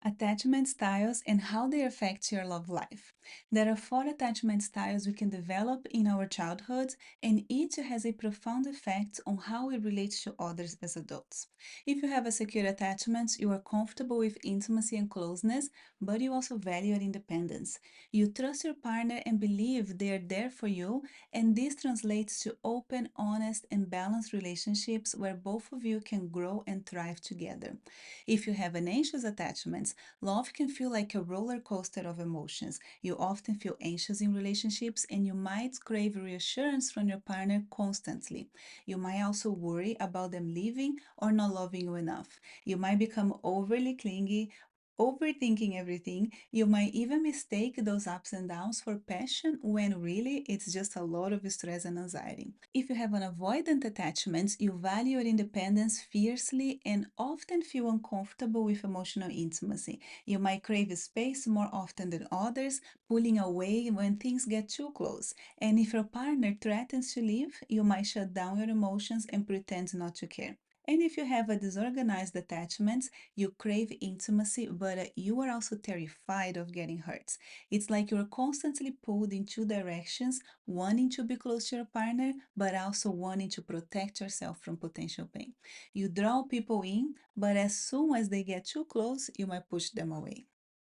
Attachment styles and how they affect your love life. There are four attachment styles we can develop in our childhood, and each has a profound effect on how we relate to others as adults. If you have a secure attachment, you are comfortable with intimacy and closeness, but you also value your independence. You trust your partner and believe they are there for you, and this translates to open, honest, and balanced relationships where both of you can grow and thrive together. If you have an anxious attachment, love can feel like a roller coaster of emotions. You often feel anxious in relationships and you might crave reassurance from your partner constantly. You might also worry about them leaving or not loving you enough. You might become overly clingy, overthinking everything. You might even mistake those ups and downs for passion when really it's just a lot of stress and anxiety. If you have an avoidant attachment, you value your independence fiercely and often feel uncomfortable with emotional intimacy. You might crave space more often than others, pulling away when things get too close. And if your partner threatens to leave, you might shut down your emotions and pretend not to care. And if you have a disorganized attachment, you crave intimacy, but you are also terrified of getting hurt. It's like you're constantly pulled in two directions, wanting to be close to your partner, but also wanting to protect yourself from potential pain. You draw people in, but as soon as they get too close, you might push them away.